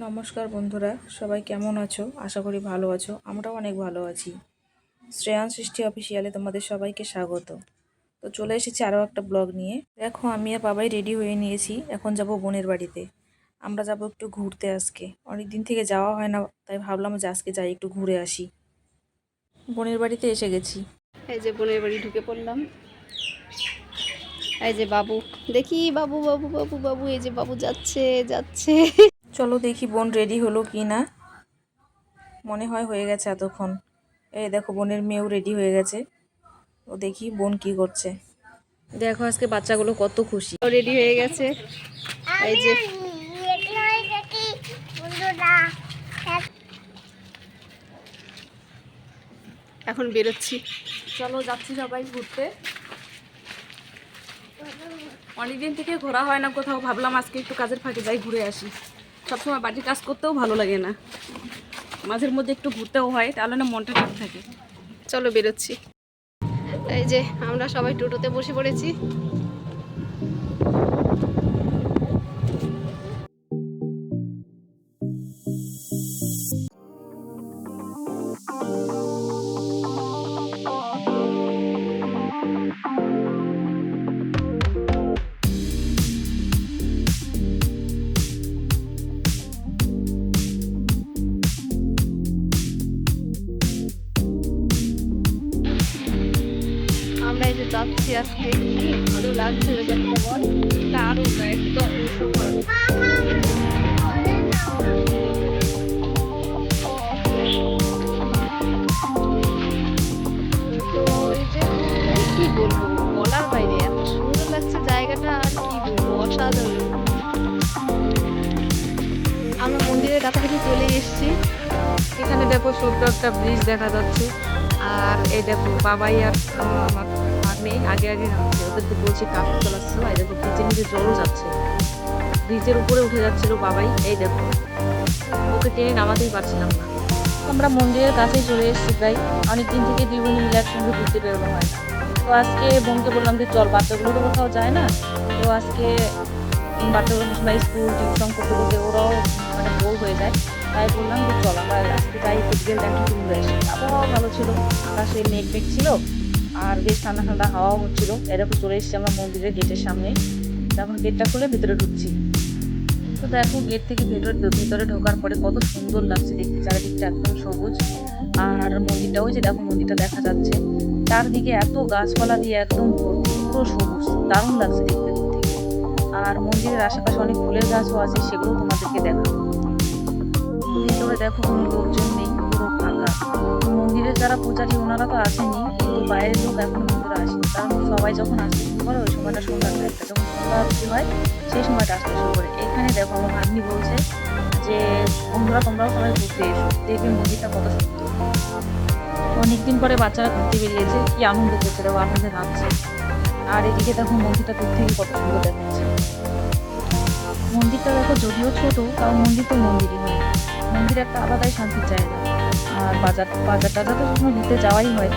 নমস্কার বন্ধুরা, সবাই কেমন আছো? আশা করি ভালো আছো। আমরাও অনেক ভালো আছি। শ্রেয়ান সৃষ্টি অফিসিয়ালে তোমাদের সবাইকে স্বাগত। তো চলে এসেছি আরও একটা ব্লগ নিয়ে। দেখো, আমি আর বাবাই রেডি হয়ে নিয়েছি। এখন যাব বোনের বাড়িতে। আমরা যাব একটু ঘুরতে আজকে। অনেক দিন থেকে যাওয়া হয় না, তাই ভাবলাম যে আজকে যাই, একটু ঘুরে আসি। বোনের বাড়িতে এসে গেছি। এই যে বোনের বাড়ি ঢুকে পড়লাম। এই যে বাবু, দেখি বাবু বাবু বাবু বাবু, এই যে বাবু যাচ্ছে যাচ্ছে। চলো দেখি বোন রেডি হলো কি না। মনে হয় হয়ে গেছে এতক্ষণ। এই দেখো, বোনের মেয়েও রেডি হয়ে গেছে। ও দেখি বোন কি করছে। দেখো আজকে বাচ্চাগুলো কত খুশি। রেডি হয়ে গেছে। এই যে এখন বেরোচ্ছি। চলো যাচ্ছি সবাই ঘুরতে। অনেকদিন থেকে ঘোরা হয় না কোথাও, ভাবলাম আজকে একটু কাজের ফাঁকে যাই, ঘুরে আসি। সবসময় বাড়ির কাজ করতেও ভালো লাগে না, মাঝের মধ্যে একটু ঘুরতেও হয়, তাহলে না মনটা ঠিক থাকে। চলো বেরোচ্ছি। এই যে আমরা সবাই টোটোতে বসে পড়েছি। আমরা এই যে যাচ্ছি আজকে, কি ভালো লাগছে ব্যাপারটা বল। দারুণ একদম সুপার। তো এই যে কি বলবো, বলার বাইরে এত সুন্দর লাগছে জায়গাটা, আর কি বলবো, অসাধারণ। আমরা মন্দিরের কাছাকাছি চলে এসেছি। এখানে দেখো ছোট্ট একটা ব্রিজ দেখা যাচ্ছে। আর এই দেখো বাবাই আর আমার ভাগ্নে আগে আগে নামছে, ওদেরকে বলছি কাজ চলাচ্ছিল। এই দেখো ব্রিজের নিচে জলও যাচ্ছে, ব্রিজের উপরে উঠে যাচ্ছিল বাবাই। এই দেখো, ওকে টেনে নামাতেই পারছিলাম না। আমরা মন্দিরের কাছেই চলে এসেছি প্রায়। অনেকদিন থেকে দুই বোন মিলে একসঙ্গে ঘুরতে বেরোনো হয় না। তো আজকে বোনকে বললাম যে চল, বাচ্চাগুলো তো কোথাও যায় না। তো আজকে বাচ্চাগুলো সবাই স্কুল টিউশন করতে করতে ওরাও মানে বোর হয়ে যায়। তাই বললাম যে চল আমরা আজকে যাই, বিকেল টাইমটা ঘুরে আসি। আবহাওয়া ভালো ছিল, আকাশে মেঘ মেঘ ছিল, আর বেশ ঠান্ডা ঠান্ডা হাওয়াও হচ্ছিল। এরকম চলে এসেছি আমরা মন্দিরের গেটের সামনে। তখন গেটটা খুলে ভিতরে ঢুকছি। তো দেখো, গেট থেকে ভিতরে ঢোকার পরে কত সুন্দর লাগছে দেখতে, চারিদিকটা একদম সবুজ। আর মন্দিরটা, ওই যে দেখো মন্দিরটা দেখা যাচ্ছে, চারদিকে এত গাছপালা দিয়ে একদম ভর্তি, পুরো সবুজ, দারুণ লাগছে দেখতে দূর থেকে। আর মন্দিরের আশেপাশে অনেক ফুলের গাছও আছে, সেগুলো তোমাদেরকে দেখাবো। ভিতরে দেখো কোনো লোকজন নেই, পুরো ফাঁকা। মন্দিরের যারা পূজারী ওনারা তো আসেনি, কিন্তু বাইরের লোক এখন মন্দিরে আসেনি, কারণ সবাই যখন আসতে শুরু করে ওই সময়টা সন্ধ্যার টাইমটা, যখন সন্ধ্যা আরতি হয় সেই সময়টা আসতে শুরু করে। এখানে দেখো আমার ভাগ্নি বলছে যে বন্ধুরা তোমরাও সবাই ঘুরতে এসো, দেখবে মন্দিরটা কত সুন্দর। অনেকদিন পরে বাচ্চারা ঘুরতে বেরিয়েছে, কি আনন্দ করছে, দেখো আনন্দে নাচছে। আর এদিকে দেখো মন্দিরটা দূর থেকে কত সুন্দর দেখাচ্ছে। মন্দিরটা দেখো যদিও ছোট, তাও মন্দির তো মন্দিরই হয়। মন্দির একটা আলাদাই শান্তির জায়গা। আর বাজার বাজার টাজার তো সবসময় ঘুরতে যাওয়াই হয়।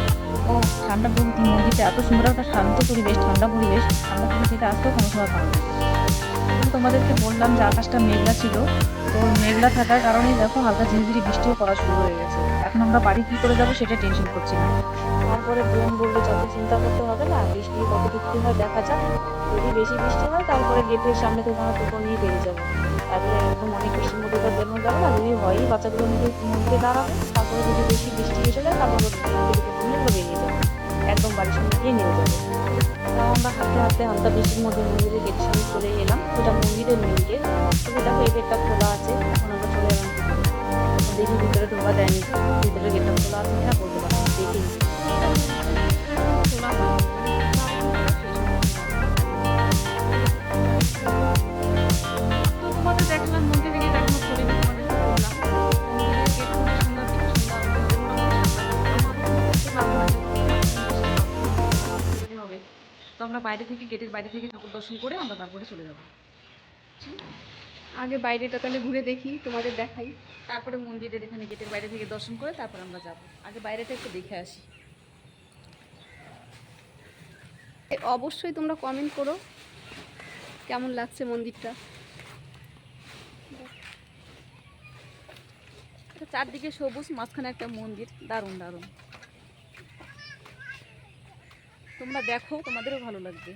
ও ঠান্ডা প্রকৃতি, মন্দিরটা এত সুন্দর একটা শান্ত পরিবেশ, ঠান্ডা পরিবেশ, ঠান্ডা পরিবেশে আসতেও কোনো সময় ভালো লাগে। তোমাদেরকে বললাম যে আকাশটা মেঘলা ছিল, তো মেঘলা থাকার কারণেই দেখো হালকা ঝিরিঝিরি বৃষ্টিও পড়া শুরু হয়ে গেছে। এখন আমরা বাড়ি কী করে যাবো সেটা টেনশন করছি না। তারপরে বোন বললো যত চিন্তা করতে হবে না, বৃষ্টি কতটুকু কী হয় দেখা যাক। যদি বেশি বৃষ্টি হয় তারপরে গেটের সামনে থেকে আমরা টোটো নিয়ে বেরিয়ে যাবো। তারপরে একদম অনেক বৃষ্টির মধ্যে তো বেরোনো যাবে না, যদি হয়ই বাচ্চাগুলো মধ্যে দাঁড়াবে। তারপরে যদি বেশি বৃষ্টি এসে যায় তারপরে নিয়ে আমরা বেরিয়ে যাবো, একদম বাড়ির সামনে গিয়ে নিয়ে যাবো। তাও আমরা হাঁটতে হাঁটতে হালকা বৃষ্টির মধ্যে মন্দিরের গেটের সামনে চলে এলাম। সেটা মন্দিরের মেন গেট। তো দেখো এই গেটটা খোলা আছে, এখন আমরা চলে এলাম ভিতরে। দেখি ভিতরে ঢোকা দেয়নি, ভিতরে গেটটা খোলা আছে কিনা বলতে পারছি না, দেখি খোলা হয়। তো তোমাদের দেখলাম মন্দিরে গিয়ে এখনো খোলেনি, তোমাদেরকে বললাম মন্দিরের গেট খুবই সুন্দর, দেখে সুন্দর হবে। তো আমরা বাইরে থেকে, গেটের বাইরে থেকে ঠাকুর দর্শন করে আমরা তারপরে চলে যাবো। আগে বাইরেটা তাহলে ঘুরে দেখি, তোমাদের দেখাই। তারপরে মন্দিরের এখানে গেটের বাইরে থেকে দর্শন করে তারপর আমরা যাব। আগে বাইরেটা একটু দেখে আসি। অবশ্যই তোমরা কমেন্ট করো কেমন লাগছে মন্দিরটা। চারদিকে সবুজ, মাঝখানে একটা মন্দির, দারুণ দারুণ। তোমরা দেখো, তোমাদেরও ভালো লাগবে।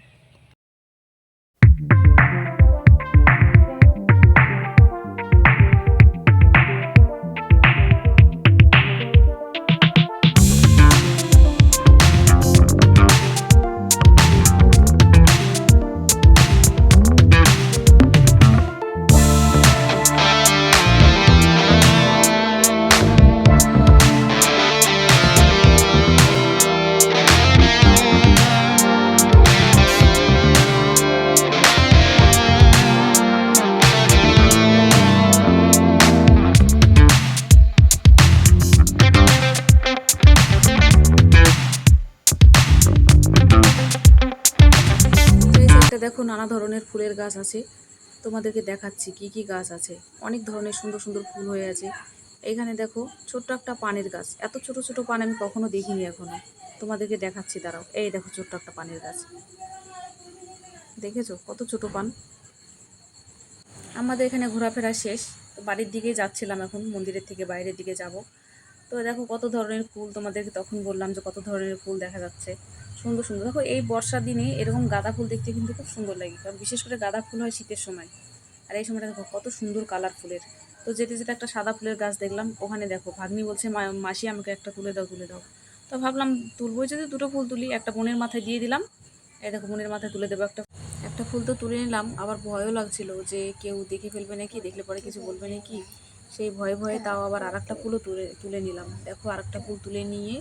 দেখো নানা ধরনের ফুলের গাছ আছে, তোমাদেরকে দেখাচ্ছি কি কি গাছ আছে। অনেক ধরনের সুন্দর সুন্দর ফুল হয়ে আছে। এইখানে দেখো ছোট্ট একটা পানের গাছ, এত ছোট ছোট পান আমি কখনো দেখিনি এখনো। তোমাদেরকে দেখাচ্ছি, দাঁড়াও। এই দেখো ছোট্ট একটা পানের গাছ, দেখেছো কত ছোট পান। আমাদের এখানে ঘোরাফেরা শেষ, তো বাড়ির দিকে যাচ্ছিলাম, এখন মন্দিরের থেকে বাইরের দিকে যাব। তো দেখো কত ধরনের ফুল, তোমাদেরকে তখন বললাম যে কত ধরনের ফুল দেখা যাচ্ছে, সুন্দর সুন্দর। দেখো এই বর্ষার দিনে এরকম গাঁদা ফুল দেখতে কিন্তু খুব সুন্দর লাগে, কারণ বিশেষ করে গাঁদা ফুল হয় শীতের সময়। আর এই সময়টা দেখো কত সুন্দর কালার ফুলের। তো যেতে যেতে একটা সাদা ফুলের গাছ দেখলাম, ওখানে দেখো ভাগ্নি বলছে মাসি আমাকে একটা তুলে দাও তুলে দাও। তো ভাবলাম তুলবো যদি দুটো ফুল তুলি, একটা বোনের মাথায় দিয়ে দিলাম। এই দেখো বোনের মাথায় তুলে দেবো একটা একটা ফুল। তো তুলে নিলাম, আবার ভয়ও লাগছিল যে কেউ দেখে ফেলবে নাকি, দেখলে পরে কিছু বলবে নাকি, সেই ভয়ে ভয়ে তাও আবার আর একটা ফুলও তুলে নিলাম। দেখো আর একটা ফুল তুলে নিয়ে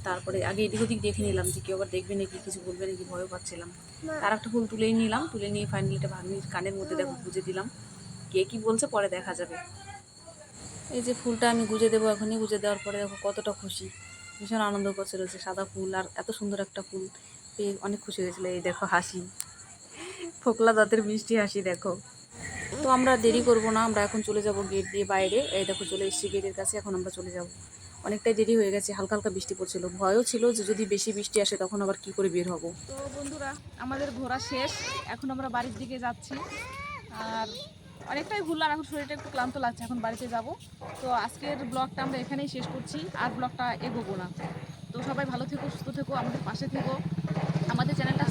তারপরে আগে এদিক ওদিক দেখে নিলাম যে কেউ আবার দেখবে নাকি, কিছু বলবে নাকি, ভয়ও পাচ্ছিলাম। আর একটা ফুল তুলেই নিলাম, তুলে নিয়ে ফাইনালি এটা ভাগ্নির কানের মধ্যে দেখো গুঁজে দিলাম। কে কি বলছে পরে দেখা যাবে। এই যে ফুলটা আমি গুঁজে দেবো, এখনই গুঁজে দেওয়ার পরে দেখো কতটা খুশি, ভীষণ আনন্দ করছিল যে সাদা ফুল আর এত সুন্দর একটা ফুল পেয়ে অনেক খুশি হয়েছিল। এই দেখো হাসি, ফোকলা দাঁতের মিষ্টি হাসি দেখো। তো আমরা দেরি করব না, আমরা এখন চলে যাব গেট দিয়ে বাইরে। এই দেখো চলে এসেছি গেটের কাছে, এখন আমরা চলে যাব। অনেকটাই দেরি হয়ে গেছে, হালকা হালকা বৃষ্টি পড়ছিল, ভয়ও ছিল যে যদি বেশি বৃষ্টি আসে তখন আবার কি করে বের হব। তো বন্ধুরা আমাদের ঘোরা শেষ, এখন আমরা বাড়ির দিকে যাচ্ছি। আর অনেকটাই ঘুরলাম, এখন শরীরটা একটু ক্লান্ত লাগছে, এখন বাড়িতে যাব। তো আজকের ব্লগটা আমরা এখানেই শেষ করছি, আর ব্লগটা এগোবো না। তো সবাই ভালো থেকো, সুস্থ থেকো, আমাদের পাশে থেকো, আমাদের চ্যানেলটা